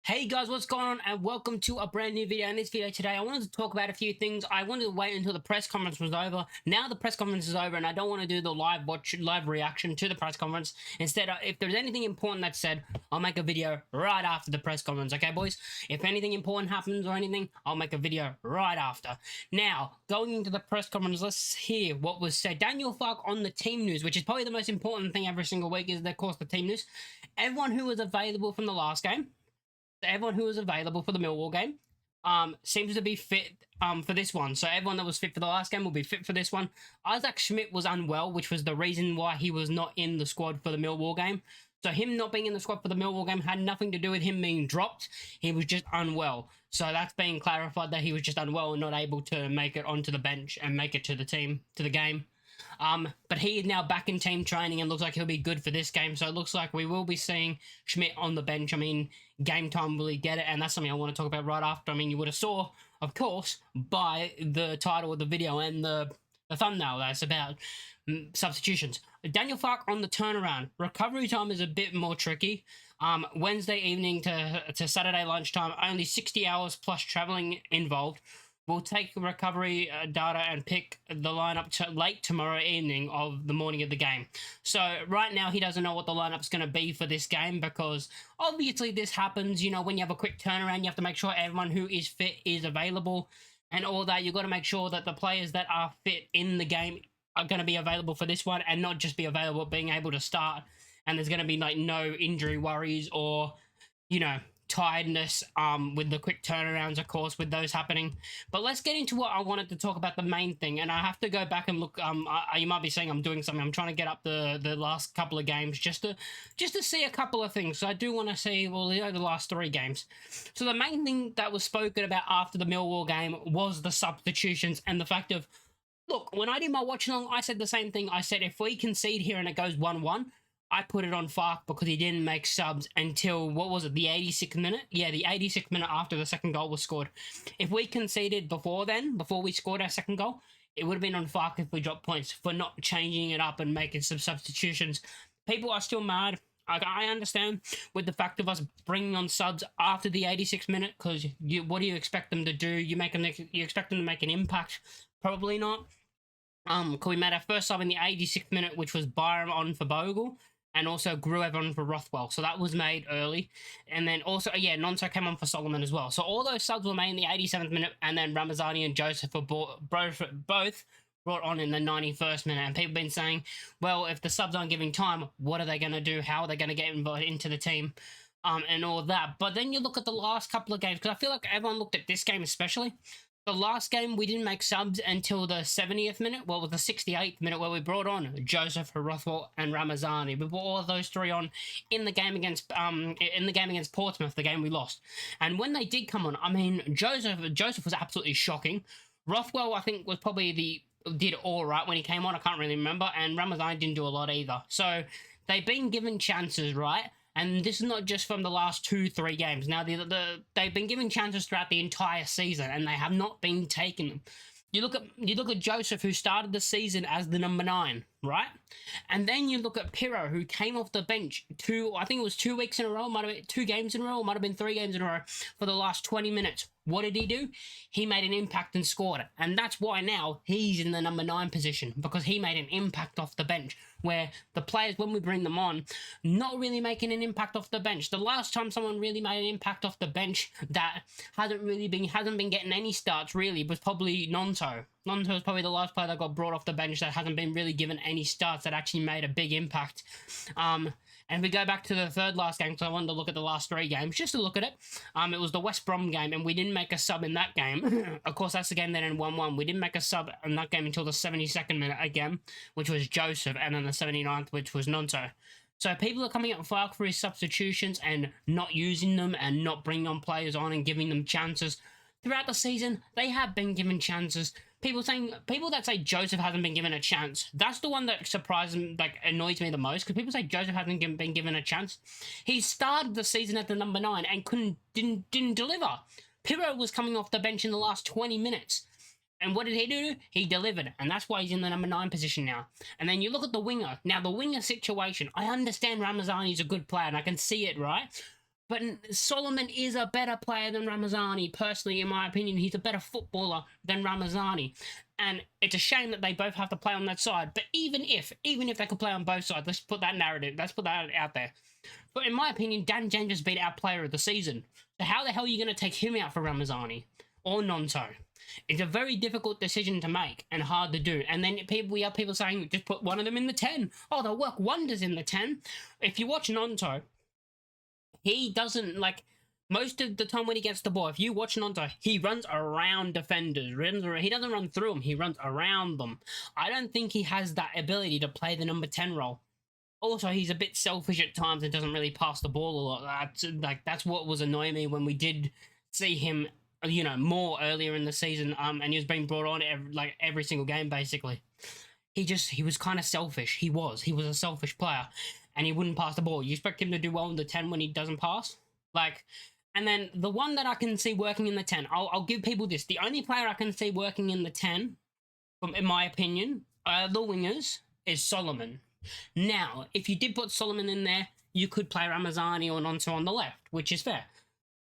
Hey guys, what's going on, and welcome to a brand new video. In this video today, I wanted to talk about a few things. I wanted to wait until the press conference was over. Now the press conference is over, and I don't want to do the live reaction to the press conference. Instead, if there's anything important that's said, I'll make a video right after the press conference. Okay, boys? If anything important happens or anything, I'll make a video right after. Now, going into the press conference, let's hear what was said. Daniel Farke on the team news, which is probably the most important thing every single week, is of course the team news. Everyone who was available from the last game. Everyone who was available for the Millwall game seems to be fit for this one. So everyone that was fit for the last game will be fit for this one. Isaac Schmidt was unwell, which was the reason why he was not in the squad for the Millwall game. So him not being in the squad for the Millwall game had nothing to do with him being dropped. He was just unwell. So that's being clarified, that he was just unwell and not able to make it onto the bench and make it to the team, to the game. But he is now back in team training and looks like he'll be good for this game. So it looks like we will be seeing Schmidt on the bench. I mean, game time, will he get it? And that's something I want to talk about right after. I mean, you would have saw, of course, by the title of the video and the thumbnail that's about substitutions. Daniel Farke on the turnaround. Recovery time is a bit more tricky. Wednesday evening to Saturday lunchtime, only 60 hours plus traveling involved. We'll take recovery data and pick the lineup late tomorrow evening of the morning of the game. So right now he doesn't know what the lineup's going to be for this game, because obviously this happens, you know, when you have a quick turnaround, you have to make sure everyone who is fit is available and all that. You've got to make sure that the players that are fit in the game are going to be available for this one, and not just be available, being able to start. And there's going to be like no injury worries or, you know, tiredness with the quick turnarounds, of course, with those happening. But let's get into what I wanted to talk about, the main thing. And I have to go back and look. You might be saying I'm doing something. I'm trying to get up the last couple of games just to see a couple of things. So I do want to see, well, you know, the last 3 games. So the main thing that was spoken about after the Millwall game was the substitutions, and the fact of, look, when I did my watch along, I said the same thing. I said if we concede here and it goes 1-1, I put it on Farke because he didn't make subs until, what was it, the 86th minute? Yeah, the 86th minute after the second goal was scored. If we conceded before then, before we scored our second goal, it would have been on Farke if we dropped points for not changing it up and making some substitutions. People are still mad. I understand with the fact of us bringing on subs after the 86th minute, because what do you expect them to do? You expect them to make an impact? Probably not. We made our first sub in the 86th minute, which was Byram on for Bogle, and also Gruev on for Rothwell. So that was made early. And then also, yeah, Nonso came on for Solomon as well. So all those subs were made in the 87th minute, and then Ramazani and Joseph were both brought on in the 91st minute. And people have been saying, well, if the subs aren't giving time, what are they going to do? How are they going to get involved into the team? And all that. But then you look at the last couple of games, because I feel like everyone looked at this game especially. The last game, we didn't make subs until the 70th minute, well, it was the 68th minute, where we brought on Joseph, Rothwell, and Ramazani. We brought all of those 3 on in the game against Portsmouth, the game we lost. And when they did come on, I mean, Joseph was absolutely shocking. Rothwell, I think, was probably did all right when he came on. I can't really remember, and Ramazani didn't do a lot either. So they've been given chances, right? And this is not just from the last 2-3 games. Now, they've been given chances throughout the entire season, and they have not been taking them. You look at Joseph, who started the season as the number 9, right? And then you look at Pirro, who came off the bench I think it was 2 weeks in a row, might have been 2 games in a row, might have been 3 games in a row for the last 20 minutes. What did he do? He made an impact and scored it. And that's why now he's in the number 9 position, because he made an impact off the bench, where the players, when we bring them on, not really making an impact off the bench. The last time someone really made an impact off the bench that hasn't been getting any starts really was probably Nonso. Nonso was probably the last player that got brought off the bench that hasn't been really given any starts that actually made a big impact. And if we go back to the third last game, because I wanted to look at the last 3 games, just to look at it, it was the West Brom game, and we didn't make a sub in that game. Of course, that's the game that ended 1-1. We didn't make a sub in that game until the 72nd minute again, which was Joseph, and then the 79th, which was Nonso. So people are coming up with Farke for his substitutions and not using them and not bringing on players on and giving them chances. Throughout the season, they have been given chances. People that say Joseph hasn't been given a chance. That's the one that annoys me the most, because people say Joseph hasn't been given a chance. He started the season at the number 9 and didn't deliver. Pirro was coming off the bench in the last 20 minutes. And what did he do? He delivered, and that's why he's in the number 9 position now. And then you look at the winger. Now, the winger situation, I understand Ramazani is a good player, and I can see it, right? But Solomon is a better player than Ramazani. Personally, in my opinion, he's a better footballer than Ramazani. And it's a shame that they both have to play on that side. But even if they could play on both sides, let's put that narrative, let's put that out there. But in my opinion, Dan James has been our player of the season. So how the hell are you going to take him out for Ramazani or Nonto? It's a very difficult decision to make and hard to do. And then we have people saying, just put one of them in the 10. Oh, they'll work wonders in the 10. If you watch Nonto, he doesn't, like, most of the time when he gets the ball, if you watch Nonto, he runs around defenders. He doesn't run through them. He runs around them. I don't think he has that ability to play the number 10 role. Also, he's a bit selfish at times and doesn't really pass the ball a lot. That's what was annoying me when we did see him, more earlier in the season. And he was being brought on every single game basically. He was kind of selfish. He was a selfish player, and he wouldn't pass the ball. You expect him to do well in the 10 when he doesn't pass, And then the one that I can see working in the 10, I'll give people this. The only player I can see working in the 10, in my opinion, the wingers, is Solomon. Now, if you did put Solomon in there, you could play Ramazani or Nonto on the left, which is fair.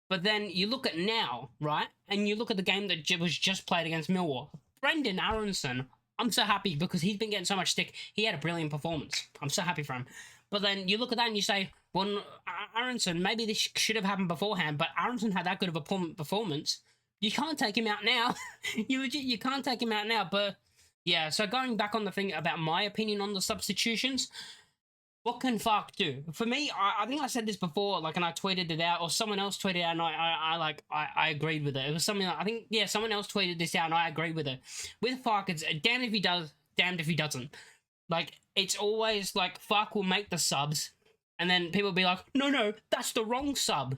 But then you look at now, right? And you look at the game that was just played against Millwall. Brendan Aronson, I'm so happy because he's been getting so much stick. He had a brilliant performance. I'm so happy for him. But then you look at that and you say, well, Aronson, maybe this should have happened beforehand, but Aronson had that good of a performance. You can't take him out now. you can't take him out now, but... yeah, so going back on the thing about my opinion on the substitutions, what can Farke do? For me, I think I said this before, and I tweeted it out, or someone else tweeted it out, and I agreed with it. It was something I think, someone else tweeted this out, and I agreed with it. With Farke, it's damned if he does, damned if he doesn't. It's always Farke will make the subs, and then people will be like, no, that's the wrong sub.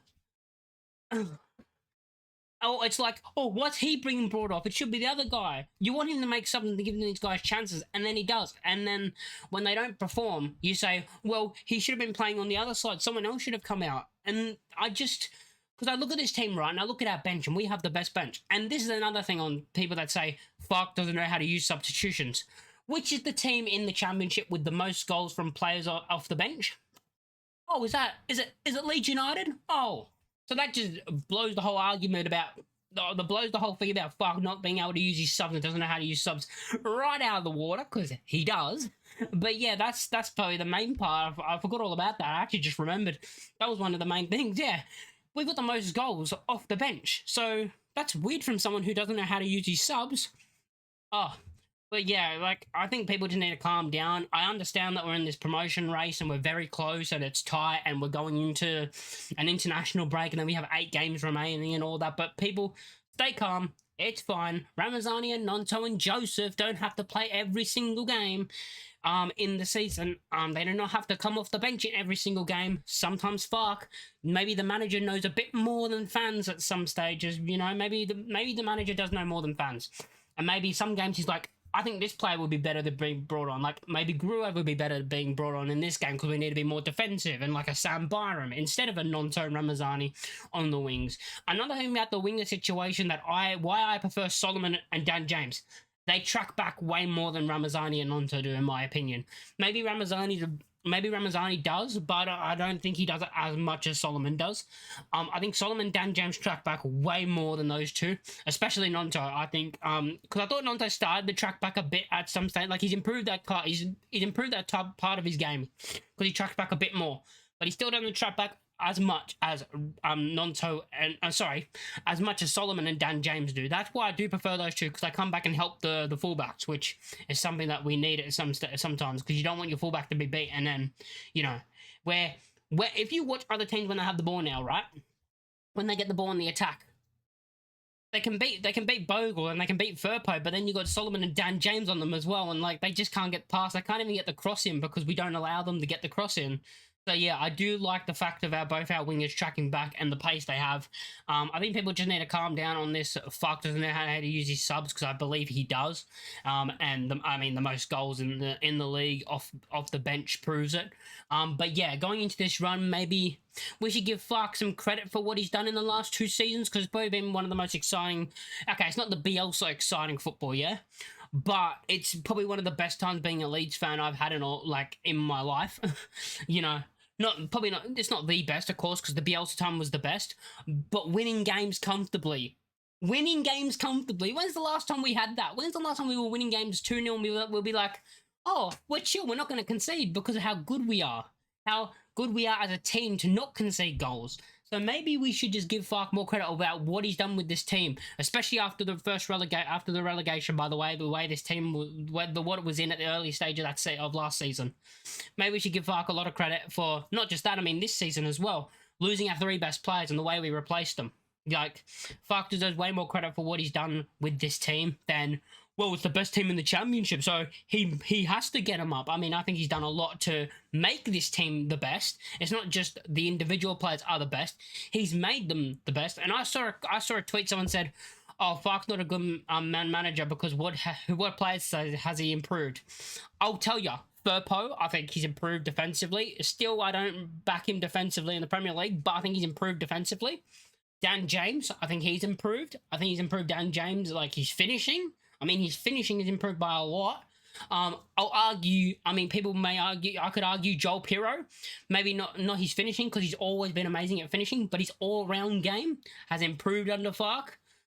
Oh, it's what's he being brought off? It should be the other guy. You want him to make something to give these guys chances, and then he does. And then when they don't perform, you say, well, he should have been playing on the other side. Someone else should have come out. And because I look at this team, right, and I look at our bench, and we have the best bench. And this is another thing on people that say Farke doesn't know how to use substitutions. Which is the team in the championship with the most goals from players off the bench? Oh, is it Leeds United? Oh. So that just blows the whole argument about, blows the whole thing about Farke not being able to use his subs and doesn't know how to use subs right out of the water, because he does. But yeah, that's probably the main part. I forgot all about that. I actually just remembered. That was one of the main things, yeah. We've got the most goals off the bench. So that's weird from someone who doesn't know how to use his subs. Oh, but yeah, I think people just need to calm down. I understand that we're in this promotion race and we're very close and it's tight and we're going into an international break and then we have 8 games remaining and all that. But people, stay calm. It's fine. Ramazani and Nonto and Joseph don't have to play every single game in the season. They do not have to come off the bench in every single game. Sometimes Farke, maybe the manager knows a bit more than fans at some stages. Maybe the manager does know more than fans. And maybe some games he's like, I think this player would be better than being brought on. Maybe Gruev would be better being brought on in this game because we need to be more defensive and a Sam Byram instead of a Nonto and Ramazani on the wings. Another thing about the winger situation why I prefer Solomon and Dan James. They track back way more than Ramazani and Nonto do, in my opinion. Maybe Ramazani does, but I don't think he does it as much as Solomon does. I think Solomon and Dan James track back way more than those two, especially Nonto, I think. Because I thought Nonto started to track back a bit at some stage. He's improved that part. He's improved that part of his game because he tracks back a bit more. But he still doesn't track back as much as Nonto and as much as Solomon and Dan James do. That's why I do prefer those two, because they come back and help the fullbacks, which is something that we need at sometimes, because you don't want your fullback to be beat. And then where if you watch other teams when they have the ball now, right, when they get the ball in the attack, they can beat Bogle and they can beat Furpo, but then you got Solomon and Dan James on them as well, and they just can't get past. They can't even get the cross in because we don't allow them to get the cross in. So yeah, I do like the fact of both our wingers tracking back and the pace they have. I think people just need to calm down on this. Farke doesn't know how to use his subs, because I believe he does. And the most goals in the league off the bench proves it. But yeah, going into this run, maybe we should give Farke some credit for what he's done in the last 2 seasons, because it's probably been one of the most exciting. Okay, it's not the Bielsa exciting football, yeah. But it's probably one of the best times being a Leeds fan I've had in my life. Not probably not. It's not the best, of course, because the Bielsa time was the best. But winning games comfortably. Winning games comfortably. When's the last time we had that? When's the last time we were winning games 2-0 and we'll be like, oh, we're chill. We're not going to concede because of how good we are. How good we are as a team to not concede goals. So maybe we should just give Farke more credit about what he's done with this team, especially after the relegation. By the way this team, what it was in at the early stage of of last season. Maybe we should give Farke a lot of credit for not just that. I mean, this season as well, losing our 3 best players and the way we replaced them. Like, Farke deserves way more credit for what he's done with this team than, well, it's the best team in the championship, so he has to get him up. I mean, I think he's done a lot to make this team the best. It's not just the individual players are the best. He's made them the best. And I saw a tweet, someone said, oh, Farke's not a good manager because what players has he improved? I'll tell you, Firpo, I think he's improved defensively. Still, I don't back him defensively in the Premier League, but I think he's improved defensively. Dan James, I think he's improved. I think he's improved Dan James, like his finishing. I mean, his finishing is improved by a lot. I'll argue, I mean, people may argue, I could argue Joel Pirro, maybe not his finishing because he's always been amazing at finishing, but his all-round game has improved under Farke.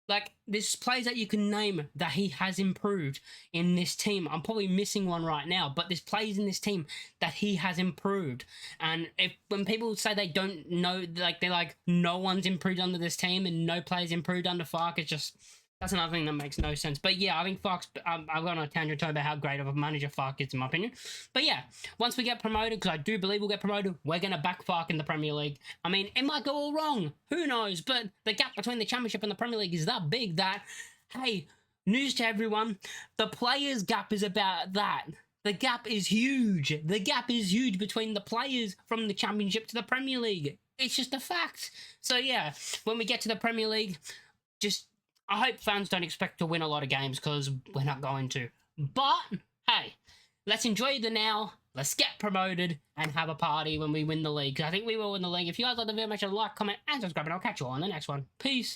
Like, there's players that you can name that he has improved in this team. I'm probably missing one right now, but there's players in this team that he has improved. And when people say they don't know, like, they're like, no one's improved under this team and no players improved under Farke, it's just, that's another thing that makes no sense. But yeah, I think Farke's, I've gone on a tangent talking about how great of a manager Farke is, in my opinion. But yeah, once we get promoted, because I do believe we'll get promoted, we're going to back Farke in the Premier League. I mean, it might go all wrong. Who knows? But the gap between the Championship and the Premier League is that big that, hey, news to everyone, the players' gap is about that. The gap is huge. The gap is huge between the players from the Championship to the Premier League. It's just a fact. So yeah, when we get to the Premier League, just, I hope fans don't expect to win a lot of games because we're not going to. But, hey, let's enjoy the now. Let's get promoted and have a party when we win the league. Because I think we will win the league. If you guys like the video, make sure to like, comment, and subscribe. And I'll catch you all on the next one. Peace.